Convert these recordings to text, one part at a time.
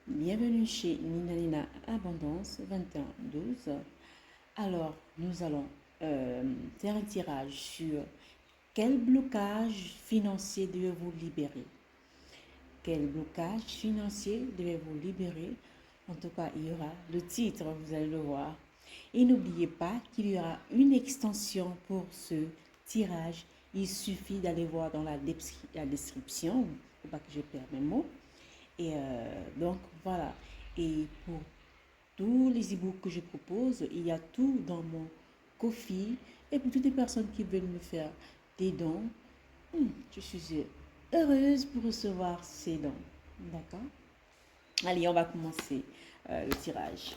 Bienvenue chez Nina Abondance 2112. Alors, nous allons faire un tirage sur quel blocage financier devez-vous libérer. Quel blocage financier devez-vous libérer. En tout cas, il y aura le titre, vous allez le voir. Et n'oubliez pas qu'il y aura une extension pour ce tirage. Il suffit d'aller voir dans la description. Il ne faut pas que je perde mes mots. Et donc voilà. Et pour tous les e-books que je propose, il y a tout dans mon Ko-fi. Et pour toutes les personnes qui veulent me faire des dons, je suis heureuse pour recevoir ces dons. D'accord? Allez, on va commencer le tirage.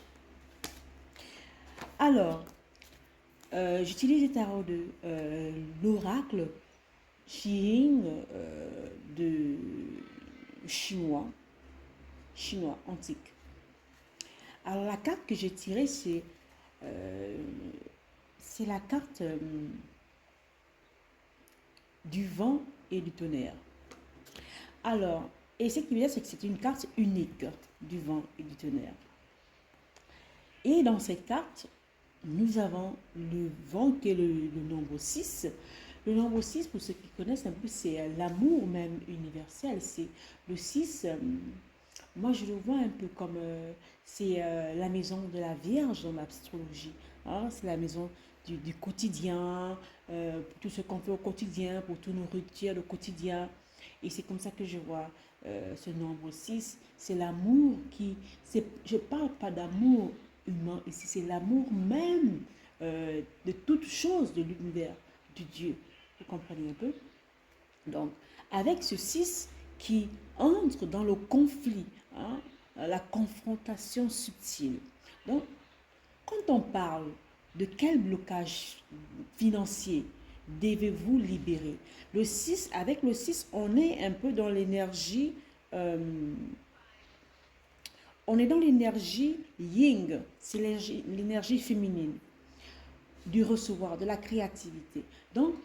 Alors, j'utilise les tarots de l'oracle Xiring de chinois antique. Alors la carte que j'ai tirée, c'est la carte du vent et du tonnerre. Alors, et ce qui veut dire, c'est que c'est une carte unique du vent et du tonnerre. Et dans cette carte, nous avons le vent qui est le nombre 6. Le nombre 6, pour ceux qui connaissent un peu, c'est l'amour même universel. C'est le 6. Moi, je le vois un peu comme c'est la maison de la Vierge dans l'astrologie. Hein. C'est la maison du quotidien, pour tout ce qu'on fait au quotidien, pour tout nourrir le quotidien. Et c'est comme ça que je vois ce nombre 6. C'est l'amour qui... Je ne parle pas d'amour humain ici, c'est l'amour même de toute chose de l'univers, du Dieu. Vous comprenez un peu? Donc, avec ce 6 qui entre dans le conflit, hein, la confrontation subtile. Donc, quand on parle de quel blocage financier devez-vous libérer, le 6, avec le 6, on est un peu dans l'énergie, on est dans l'énergie yin, c'est l'énergie féminine, du recevoir, de la créativité. Donc,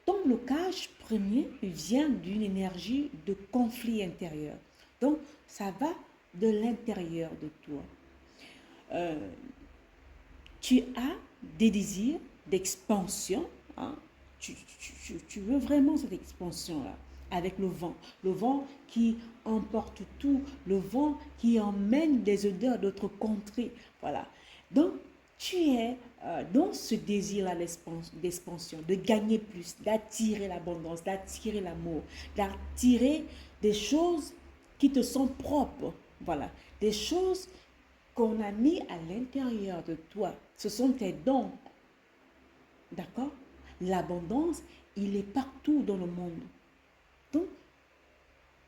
ton blocage premier vient d'une énergie de conflit intérieur. Donc, ça va de l'intérieur de toi. Tu as des désirs d'expansion. Hein? Tu veux vraiment cette expansion-là avec le vent. Le vent qui emporte tout. Le vent qui emmène des odeurs d'autres contrées. Voilà. Donc, tu es dans ce désir-là d'expansion, de gagner plus, d'attirer l'abondance, d'attirer l'amour, d'attirer des choses qui te sont propres. Voilà. Des choses qu'on a mis à l'intérieur de toi. Ce sont tes dons. D'accord? L'abondance, il est partout dans le monde. Donc,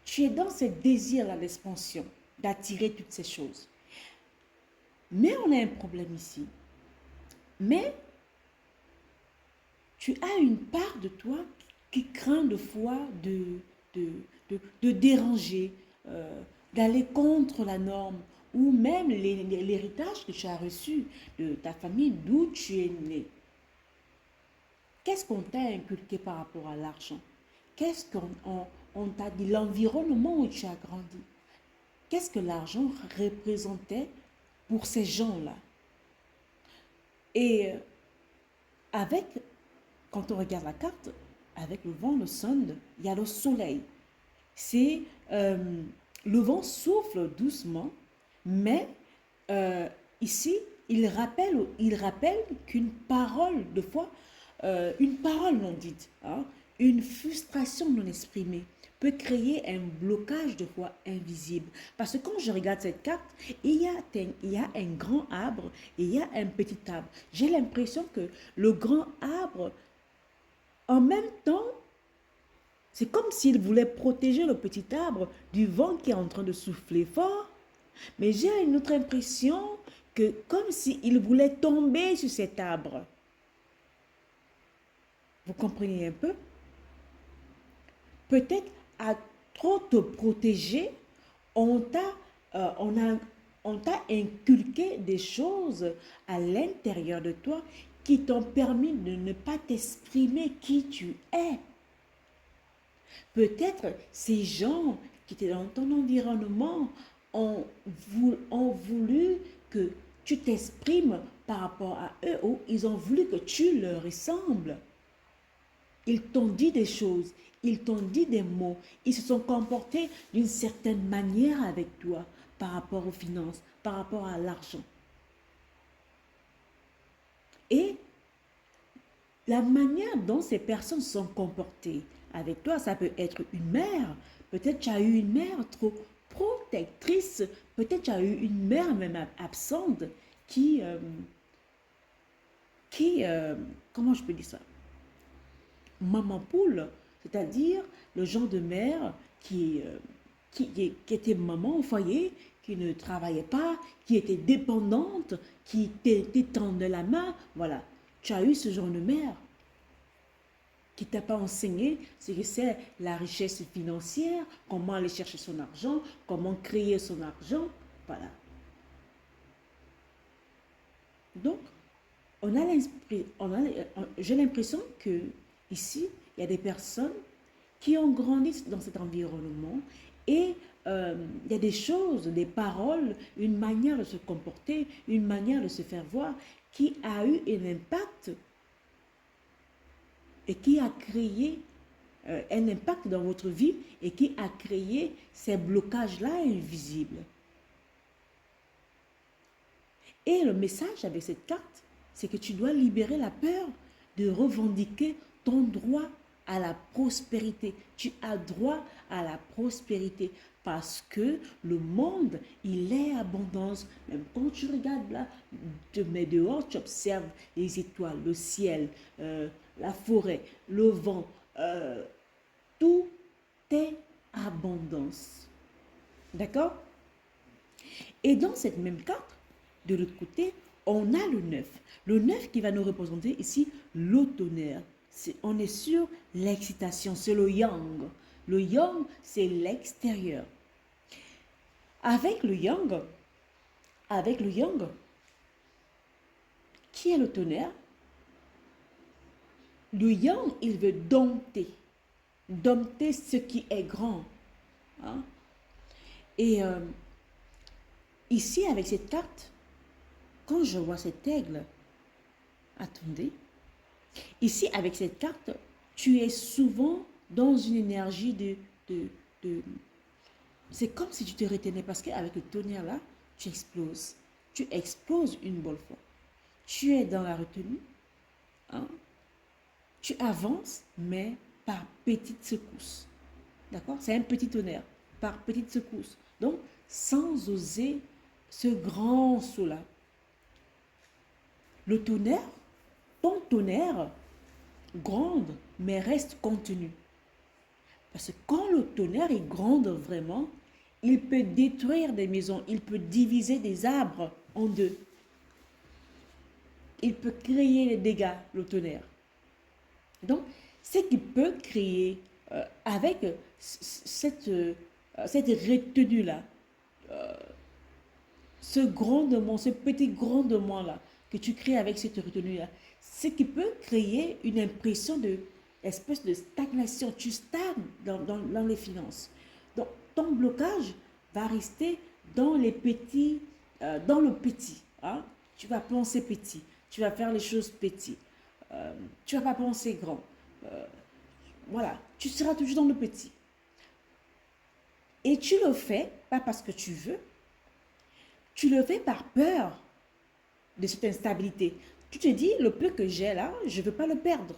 tu es dans ce désir-là d'expansion, d'attirer toutes ces choses. Mais on a un problème ici. Mais tu as une part de toi qui craint de fois de déranger, d'aller contre la norme, ou même l'héritage que tu as reçu de ta famille, d'où tu es né. Qu'est-ce qu'on t'a inculqué par rapport à l'argent? Qu'est-ce qu'on t'a dit, l'environnement où tu as grandi? Qu'est-ce que l'argent représentait pour ces gens-là? Et avec, quand on regarde la carte, avec le vent, le sun, il y a le soleil. C'est le vent souffle doucement, mais ici, il rappelle qu'une parole, de fois, une parole non dite, hein, une frustration non exprimée peut créer un blocage de fois invisible. Parce que quand je regarde cette carte, il y a un grand arbre et il y a un petit arbre. J'ai l'impression que le grand arbre, en même temps, c'est comme s'il voulait protéger le petit arbre du vent qui est en train de souffler fort. Mais j'ai une autre impression que comme s'il voulait tomber sur cet arbre. Vous comprenez un peu? Peut-être à trop te protéger, on t'a inculqué des choses à l'intérieur de toi qui t'ont permis de ne pas t'exprimer qui tu es. Peut-être ces gens qui étaient dans ton environnement ont voulu que tu t'exprimes par rapport à eux, ou ils ont voulu que tu leur ressembles. Ils t'ont dit des choses, ils t'ont dit des mots, ils se sont comportés d'une certaine manière avec toi par rapport aux finances, par rapport à l'argent. Et la manière dont ces personnes sont comportées avec toi, ça peut être une mère. Peut-être tu as eu une mère trop protectrice. Peut-être tu as eu une mère même absente qui, comment je peux dire ça? Maman poule, c'est-à-dire le genre de mère qui était maman au foyer, qui ne travaillait pas, qui était dépendante, qui t'étendait la main. Voilà, tu as eu ce genre de mère qui t'a pas enseigné ce que c'est la richesse financière, comment aller chercher son argent, comment créer son argent. Voilà. Donc, j'ai l'impression que ici, il y a des personnes qui ont grandi dans cet environnement et il y a des choses, des paroles, une manière de se comporter, une manière de se faire voir qui a eu un impact et qui a créé un impact dans votre vie et qui a créé ces blocages-là invisibles. Et le message avec cette carte, c'est que tu dois libérer la peur de revendiquer ton droit à la prospérité. Tu as droit à la prospérité parce que le monde, il est abondance. Même quand tu regardes là, tu mets dehors, tu observes les étoiles, le ciel, la forêt, le vent, tout est abondance. D'accord? Et dans cette même carte, de l'autre côté, on a le 9. Le 9 qui va nous représenter ici le tonnerre. On est sur l'excitation, c'est le yang. Le yang, c'est l'extérieur. Avec le yang, qui est le tonnerre? Le yang, il veut dompter ce qui est grand. Hein? Et ici, avec cette carte, quand je vois cet aigle, attendez, ici, avec cette carte, tu es souvent dans une énergie de c'est comme si tu te retenais parce qu'avec le tonnerre là, tu exploses. Tu exploses une bonne fois. Tu es dans la retenue. Hein? Tu avances, mais par petites secousses. D'accord? C'est un petit tonnerre, par petites secousses. Donc, sans oser ce grand saut-là. Le tonnerre, ton tonnerre, gronde, mais reste contenu. Parce que quand le tonnerre est grande vraiment, il peut détruire des maisons, il peut diviser des arbres en deux. Il peut créer des dégâts, le tonnerre. Donc, ce qui peut créer avec cette retenue-là, ce grondement, ce petit grondement-là que tu crées avec cette retenue-là, ce qui peut créer une impression de espèce de stagnation. Tu stagnes dans les finances. Donc, ton blocage va rester dans les petits, dans le petit. Hein? Tu vas penser petit. Tu vas faire les choses petites. Tu ne vas pas penser grand. Voilà, tu seras toujours dans le petit. Et tu le fais, pas parce que tu veux, tu le fais par peur de cette instabilité. Tu te dis, le peu que j'ai là, je ne veux pas le perdre.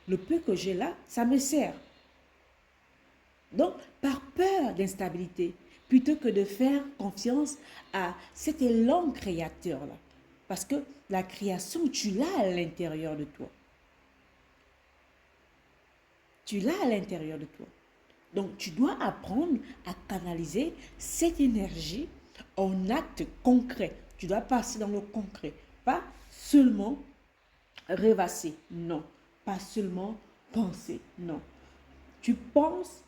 Le peu que j'ai là, ça me sert. Donc, par peur d'instabilité, plutôt que de faire confiance à cet élan créateur-là. Parce que la création, tu l'as à l'intérieur de toi. Tu l'as à l'intérieur de toi. Donc, tu dois apprendre à canaliser cette énergie en actes concrets. Tu dois passer dans le concret. Pas seulement rêvasser, non. Pas seulement penser, non. Tu penses,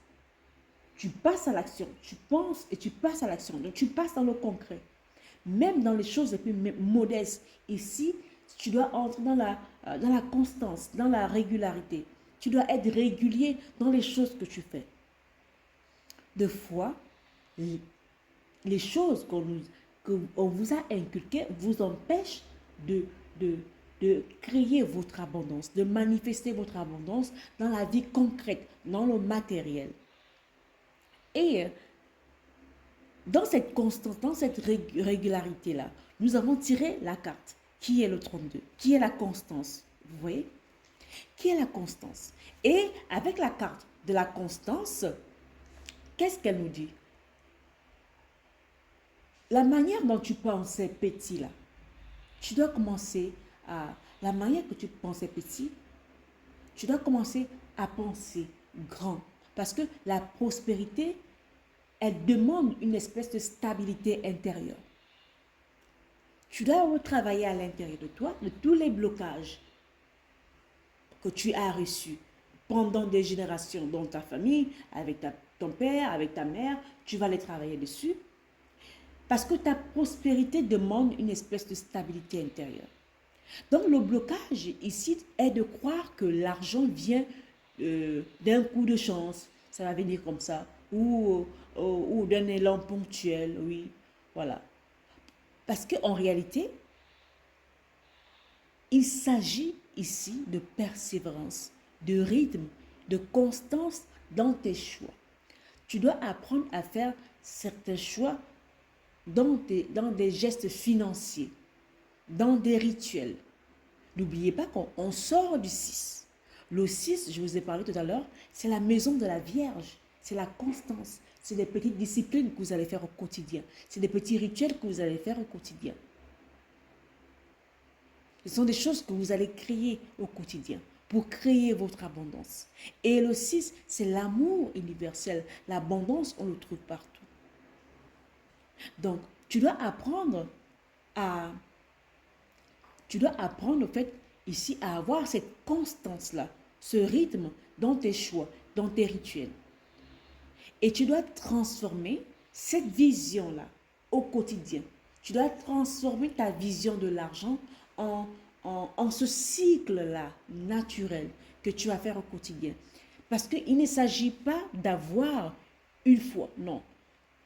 tu passes à l'action. Tu penses et tu passes à l'action. Donc, tu passes dans le concret. Même dans les choses les plus modestes. Ici, tu dois entrer dans la constance, dans la régularité. Tu dois être régulier dans les choses que tu fais. Deux fois, les choses qu'on vous a inculquées vous empêchent de, de, de créer votre abondance, de manifester votre abondance dans la vie concrète, dans le matériel. Et dans cette constance, dans cette régularité-là, nous avons tiré la carte. Qui est le 32? Qui est la constance? Vous voyez? Qui est la constance? Et avec la carte de la constance, qu'est-ce qu'elle nous dit? La manière dont tu pensais petit là, tu dois commencer à... La manière que tu pensais petit, tu dois commencer à penser grand. Parce que la prospérité, elle demande une espèce de stabilité intérieure. Tu dois retravailler à l'intérieur de toi de tous les blocages que tu as reçus pendant des générations dans ta famille, avec ton père, avec ta mère. Tu vas les travailler dessus. Parce que ta prospérité demande une espèce de stabilité intérieure. Donc le blocage ici est de croire que l'argent vient d'un coup de chance, ça va venir comme ça, ou d'un élan ponctuel, oui, voilà. Parce qu'en réalité, il s'agit ici de persévérance, de rythme, de constance dans tes choix. Tu dois apprendre à faire certains choix dans des gestes financiers, dans des rituels. N'oubliez pas qu'on sort du 6. Le 6, je vous ai parlé tout à l'heure, c'est la maison de la Vierge. C'est la constance. C'est des petites disciplines que vous allez faire au quotidien. C'est des petits rituels que vous allez faire au quotidien. Ce sont des choses que vous allez créer au quotidien pour créer votre abondance. Et le 6, c'est l'amour universel. L'abondance, on le trouve partout. Donc, tu dois apprendre au fait, ici, à avoir cette constance-là, ce rythme dans tes choix, dans tes rituels. Et tu dois transformer cette vision-là au quotidien. Tu dois transformer ta vision de l'argent en ce cycle-là naturel que tu vas faire au quotidien. Parce qu'il ne s'agit pas d'avoir une fois, non.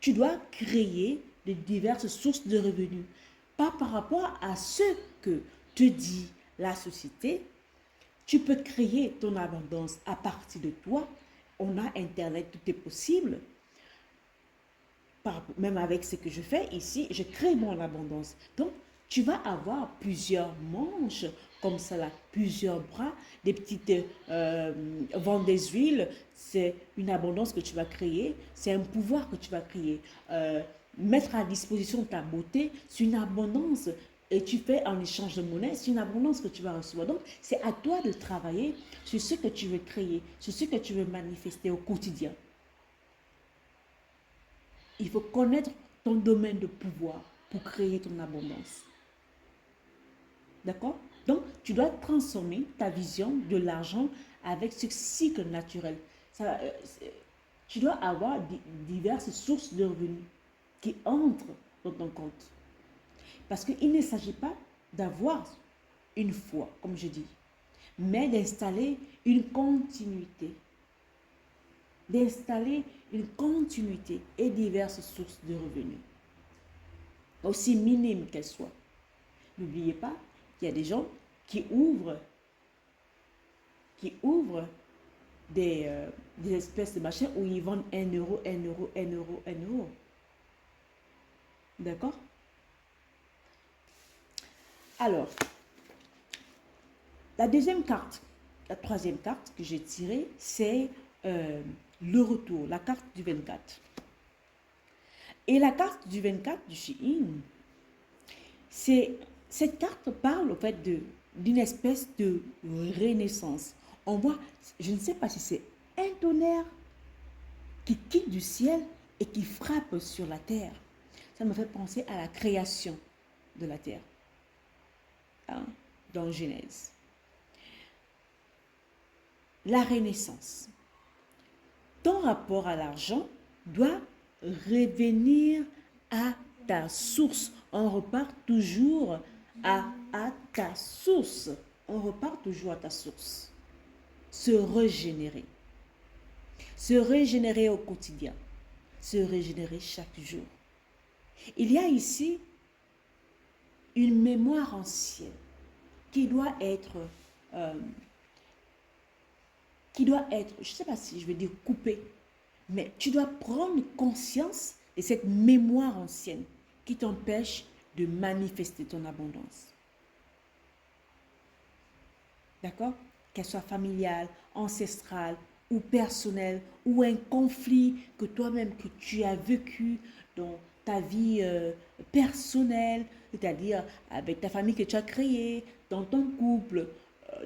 Tu dois créer de diverses sources de revenus. Pas par rapport à ce que te dit la société. Tu peux créer ton abondance à partir de toi. On a Internet, tout est possible. Même avec ce que je fais ici, je crée mon abondance. Donc, tu vas avoir plusieurs manches comme ça là, plusieurs bras, des petites ventes des huiles. C'est une abondance que tu vas créer, c'est un pouvoir que tu vas créer. Mettre à disposition ta beauté, c'est une abondance. Et tu fais en échange de monnaie, c'est une abondance que tu vas recevoir. Donc, c'est à toi de travailler sur ce que tu veux créer, sur ce que tu veux manifester au quotidien. Il faut connaître ton domaine de pouvoir pour créer ton abondance. D'accord? Donc, tu dois transformer ta vision de l'argent avec ce cycle naturel. Tu dois avoir diverses sources de revenus qui entrent dans ton compte. Parce qu'il ne s'agit pas d'avoir une foi, comme je dis, mais d'installer une continuité. D'installer une continuité et diverses sources de revenus, aussi minimes qu'elles soient. N'oubliez pas qu'il y a des gens qui ouvrent des espèces de machins où ils vendent 1 euro, 1 euro, 1 euro, 1 euro. D'accord? Alors, la deuxième carte, la troisième carte que j'ai tirée, c'est le retour, la carte du 24. Et la carte du 24 du Shein, cette carte parle au fait d'une espèce de renaissance. On voit, je ne sais pas si c'est un tonnerre qui quitte du ciel et qui frappe sur la terre. Ça me fait penser à la création de la terre, hein, dans Genèse. La renaissance. Ton rapport à l'argent doit revenir à ta source. On repart toujours à ta source. On repart toujours à ta source. Se régénérer. Se régénérer au quotidien. Se régénérer chaque jour. Il y a ici une mémoire ancienne qui doit être, euh, je ne sais pas si je vais dire coupée, mais tu dois prendre conscience de cette mémoire ancienne qui t'empêche de manifester ton abondance. D'accord? Qu'elle soit familiale, ancestrale ou personnelle, ou un conflit que toi-même que tu as vécu dans ta vie personnelle, c'est-à-dire avec ta famille que tu as créée, dans ton couple,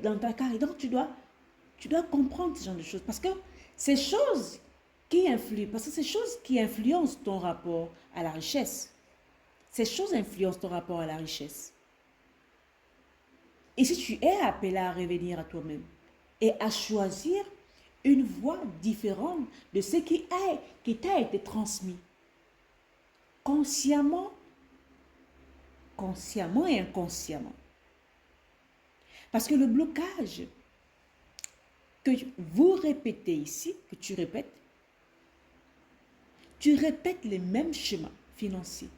dans ta carrière. Donc tu dois comprendre ce genre de choses parce que ces choses qui influent, parce que ces choses qui influencent ton rapport à la richesse, ces choses influencent ton rapport à la richesse. Et si tu es appelé à revenir à toi-même et à choisir une voie différente de ce qui t'a été transmis, consciemment, consciemment et inconsciemment. Parce que le blocage que vous répétez ici, que tu répètes les mêmes schémas financiers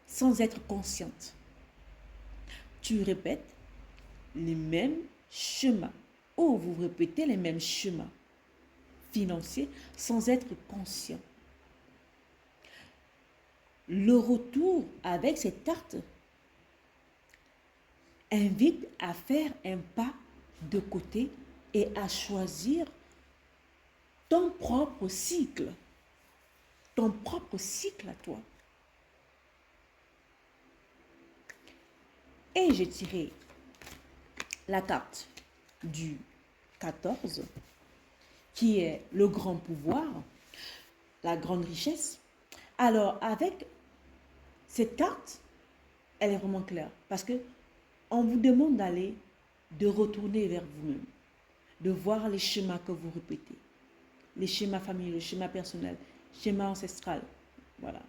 sans être consciente. Tu répètes les mêmes schémas ou vous répétez les mêmes schémas financiers sans être conscient. Le retour avec cette carte invite à faire un pas de côté et à choisir ton propre cycle à toi. Et j'ai tiré la carte du 14 qui est le grand pouvoir, la grande richesse. Alors avec cette carte, elle est vraiment claire parce que on vous demande de retourner vers vous-même, de voir les schémas que vous répétez, les schémas familiaux, les schémas personnels, schémas ancestral, voilà.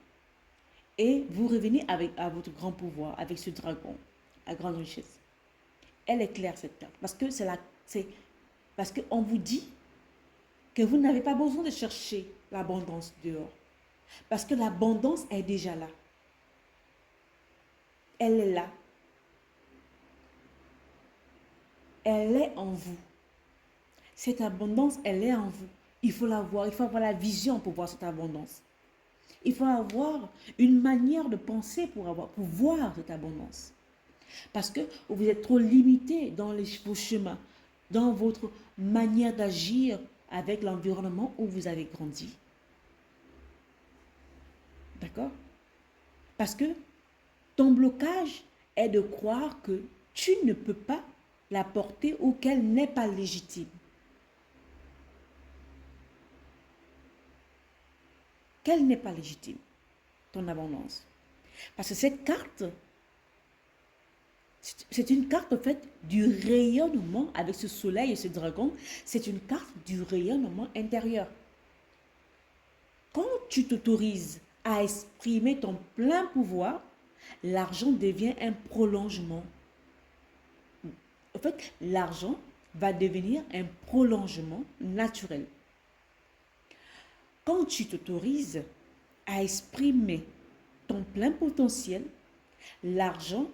Et vous revenez à votre grand pouvoir, avec ce dragon, à grande richesse. Elle est claire cette carte parce que parce qu'on vous dit que vous n'avez pas besoin de chercher l'abondance dehors, parce que l'abondance est déjà là. Elle est là. Elle est en vous. Cette abondance, elle est en vous. Il faut la voir, il faut avoir la vision pour voir cette abondance. Il faut avoir une manière de penser pour voir cette abondance. Parce que vous êtes trop limité dans vos chemins, dans votre manière d'agir avec l'environnement où vous avez grandi. D'accord? Parce que ton blocage est de croire que tu ne peux pas la porter ou qu'elle n'est pas légitime. Qu'elle n'est pas légitime, ton abondance. Parce que cette carte, c'est une carte en fait du rayonnement avec ce soleil et ce dragon. C'est une carte du rayonnement intérieur. Quand tu t'autorises à exprimer ton plein pouvoir, l'argent devient un prolongement. En fait, l'argent va devenir un prolongement naturel. Quand tu t'autorises à exprimer ton plein potentiel, l'argent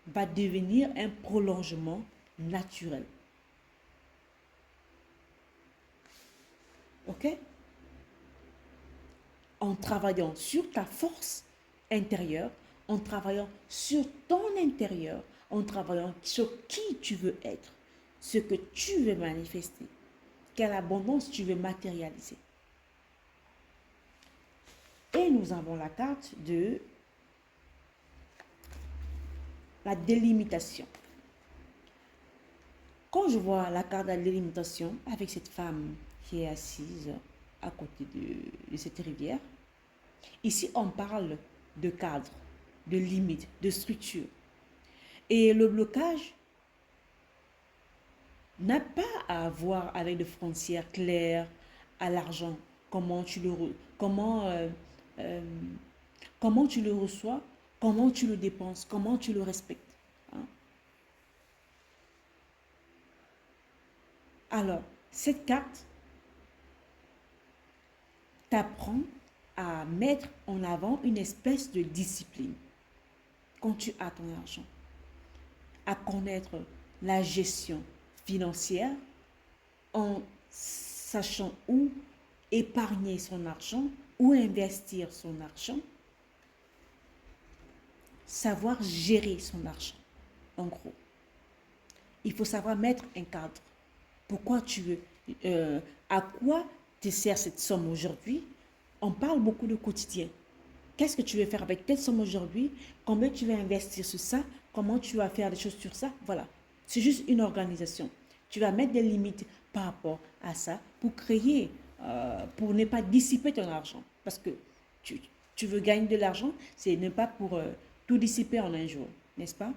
va devenir un prolongement naturel. OK? En travaillant sur ta force intérieure, en travaillant sur ton intérieur, en travaillant sur qui tu veux être, ce que tu veux manifester, quelle abondance tu veux matérialiser. Et nous avons la carte de la délimitation. Quand je vois la carte de la délimitation avec cette femme qui est assise à côté de cette rivière, ici on parle de cadre, de limite, de structure. Et le blocage n'a pas à voir avec des frontières claires à l'argent. Comment tu le, euh, comment tu le reçois, comment tu le dépenses, comment tu le respectes. Hein? Alors, cette carte t'apprend à mettre en avant une espèce de discipline quand tu as ton argent, à connaître la gestion financière en sachant où épargner son argent, où investir son argent, savoir gérer son argent, en gros. Il faut savoir mettre un cadre. Pourquoi tu veux, à quoi te sert cette somme aujourd'hui? On parle beaucoup de quotidien. Qu'est-ce que tu veux faire avec telle somme aujourd'hui? Combien tu vas investir sur ça? Comment tu vas faire des choses sur ça? Voilà. C'est juste une organisation. Tu vas mettre des limites par rapport à ça pour créer, pour ne pas dissiper ton argent. Parce que tu, tu veux gagner de l'argent, c'est ne pas pour tout dissiper en un jour, n'est-ce pas?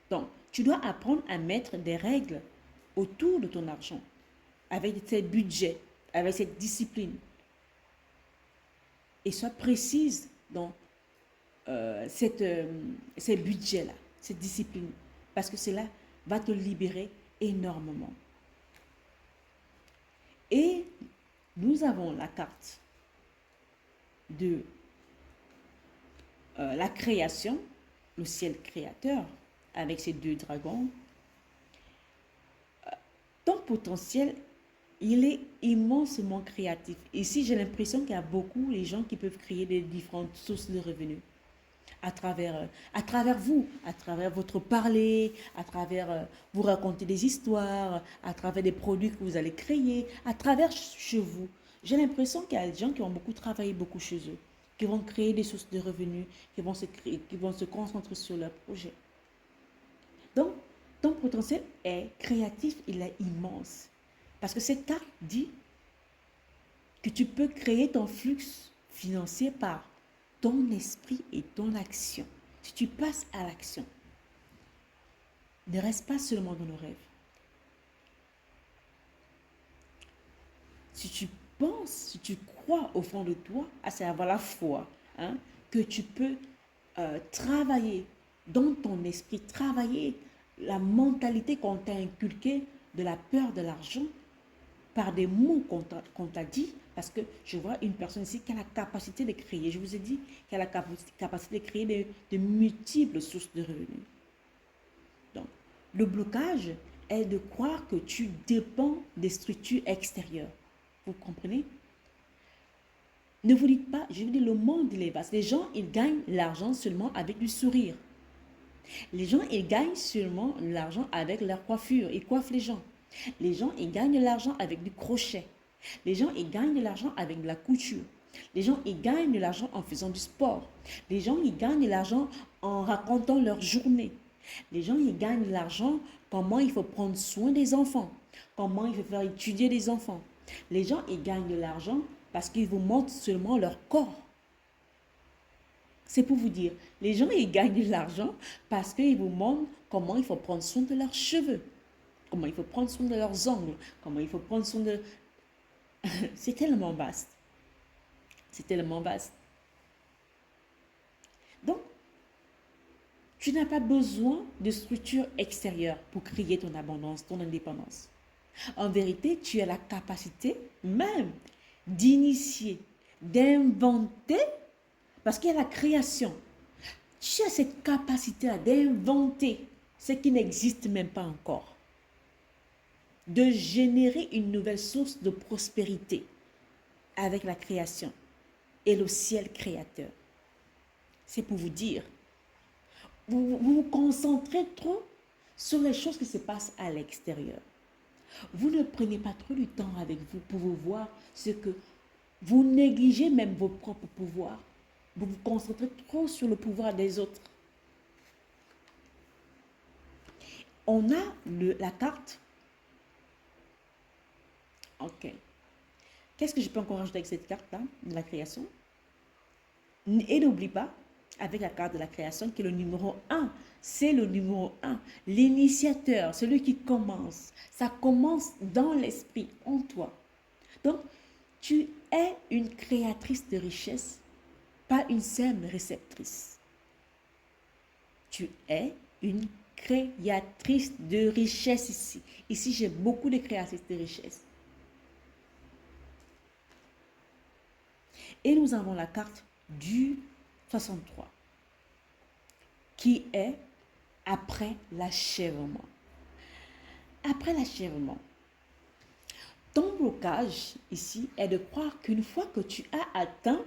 Donc, tu dois apprendre à mettre des règles autour de ton argent, avec ces budgets, avec cette discipline. Et sois précise dans ces budgets-là, cette discipline. Parce que cela va te libérer énormément. Et nous avons la carte de la création, le ciel créateur, avec ces deux dragons. Ton potentiel, il est immensement créatif. Ici, j'ai l'impression qu'il y a beaucoup de gens qui peuvent créer des différentes sources de revenus à travers vous, à travers votre parler, à travers vous raconter des histoires, à travers des produits que vous allez créer, à travers chez vous. J'ai l'impression qu'il y a des gens qui ont beaucoup travaillé, beaucoup chez eux, qui vont créer des sources de revenus, qui vont se concentrer sur leur projet. Donc, ton potentiel est créatif, il est immense. Parce que cette carte dit que tu peux créer ton flux financier par ton esprit et ton action. Si tu passes à l'action, ne reste pas seulement dans nos rêves. Si tu penses, si tu crois au fond de toi, à savoir la foi, hein, que tu peux travailler dans ton esprit, travailler la mentalité qu'on t'a inculquée de la peur de l'argent par des mots qu'on t'a dit, parce que je vois une personne ici qui a la capacité de créer. Je vous ai dit qu'elle a la capacité de créer de multiples sources de revenus. Donc, le blocage est de croire que tu dépends des structures extérieures. Vous comprenez? Ne vous dites pas, je vous dis, le monde, il est vaste. Les gens, ils gagnent l'argent seulement avec du sourire. Les gens, ils gagnent seulement l'argent avec leur coiffure. Ils coiffent les gens. Les gens, ils gagnent de l'argent avec du crochet. Les gens, ils gagnent de l'argent avec de la couture. Les gens, ils gagnent de l'argent en faisant du sport. Les gens, ils gagnent de l'argent en racontant leur journée. Les gens, ils gagnent de l'argent comment il faut prendre soin des enfants, comment il faut faire étudier les enfants. Les gens, ils gagnent de l'argent parce qu'ils vous montrent seulement leur corps. C'est pour vous dire, les gens, ils gagnent de l'argent parce qu'ils vous montrent comment il faut prendre soin de leurs cheveux, comment il faut prendre soin de leurs ongles, comment il faut prendre soin de... C'est tellement vaste. C'est tellement vaste. Donc, tu n'as pas besoin de structure extérieure pour créer ton abondance, ton indépendance. En vérité, tu as la capacité même d'initier, d'inventer, parce qu'il y a la création. Tu as cette capacité-là d'inventer ce qui n'existe même pas encore, de générer une nouvelle source de prospérité avec la création et le ciel créateur. C'est pour vous dire, vous vous concentrez trop sur les choses qui se passent à l'extérieur. Vous ne prenez pas trop du temps avec vous pour vous voir ce que vous négligez, même vos propres pouvoirs. Vous vous concentrez trop sur le pouvoir des autres. On a la carte. Ok. Qu'est-ce que je peux encore rajouter avec cette carte-là de la création? Et n'oublie pas, avec la carte de la création, qui est le numéro 1. C'est le numéro 1. L'initiateur, celui qui commence. Ça commence dans l'esprit, en toi. Donc, tu es une créatrice de richesse, pas une simple réceptrice. Tu es une créatrice de richesse ici. Ici, j'ai beaucoup de créatrices de richesse. Et nous avons la carte du 63 qui est après l'achèvement. Après l'achèvement, ton blocage ici est de croire qu'une fois que tu as atteint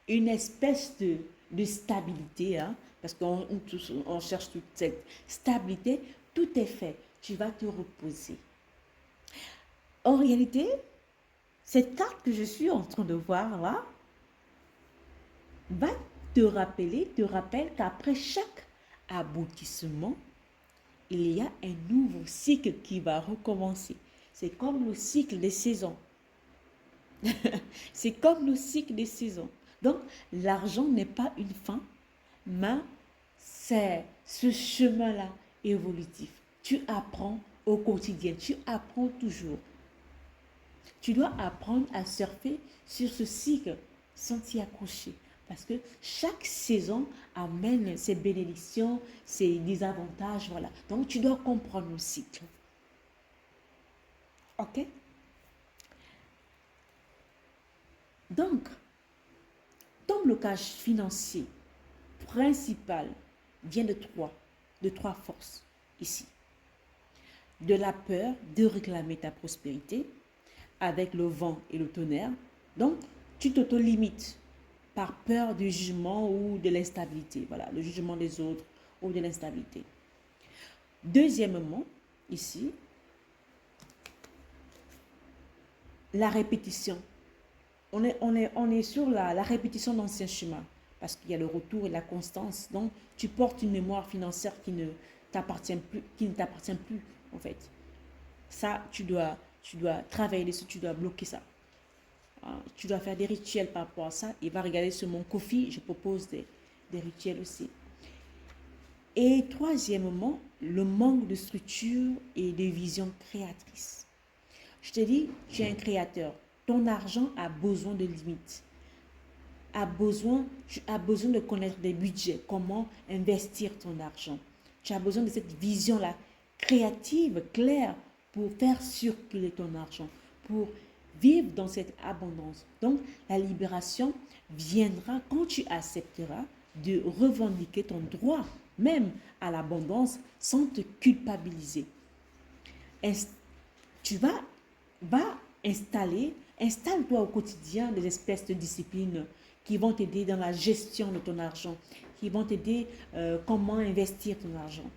une espèce de stabilité, hein, parce on cherche toute cette stabilité, tout est fait. Tu vas te reposer. En réalité, cette carte que je suis en train de voir là va te rappelle qu'après chaque aboutissement, il y a un nouveau cycle qui va recommencer. C'est comme le cycle des saisons. C'est comme le cycle des saisons. Donc, l'argent n'est pas une fin, mais c'est ce chemin-là évolutif. Tu apprends au quotidien, tu apprends toujours. Tu dois apprendre à surfer sur ce cycle sans t'y accrocher. Parce que chaque saison amène ses bénédictions, ses désavantages, voilà. Donc, tu dois comprendre le cycle. OK? Donc, ton blocage financier principal vient de trois forces ici. De la peur de réclamer ta prospérité avec le vent et le tonnerre. Donc, tu t'auto-limites par peur du jugement ou de l'instabilité. Voilà, le jugement des autres ou de l'instabilité. Deuxièmement, ici, la répétition. On est sur la répétition d'anciens chemins parce qu'il y a le retour et la constance. Donc, tu portes une mémoire financière qui ne t'appartient plus, en fait. Ça, tu dois travailler dessus, tu dois bloquer ça. Tu dois faire des rituels par rapport à ça. Et va regarder sur mon Ko-fi, je propose des rituels aussi. Et troisièmement, le manque de structure et de vision créatrice. Je te dis, tu es un créateur. Ton argent a besoin de limites. Tu as besoin de connaître des budgets, comment investir ton argent. Tu as besoin de cette vision-là, créative, claire, pour faire circuler ton argent, pour vivre dans cette abondance. Donc, la libération viendra quand tu accepteras de revendiquer ton droit, même à l'abondance, sans te culpabiliser. Tu vas installe-toi au quotidien des espèces de disciplines qui vont t'aider dans la gestion de ton argent, qui vont t'aider comment investir ton argent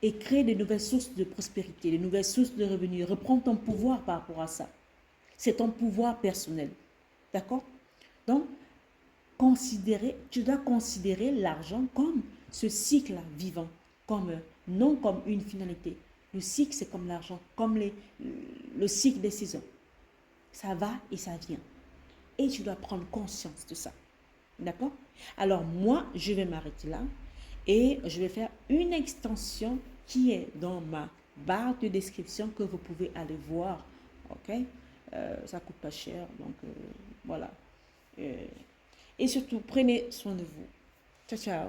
et créer de nouvelles sources de prospérité, de nouvelles sources de revenus. Reprends ton pouvoir par rapport à ça. C'est ton pouvoir personnel. D'accord? Donc, tu dois considérer l'argent comme ce cycle vivant, non comme une finalité. Le cycle, c'est comme l'argent, comme le cycle des saisons. Ça va et ça vient. Et tu dois prendre conscience de ça. D'accord? Alors moi, je vais m'arrêter là et je vais faire une extension qui est dans ma barre de description que vous pouvez aller voir. Ok? Ça coûte pas cher. Donc, voilà. Et surtout, prenez soin de vous. Ciao, ciao.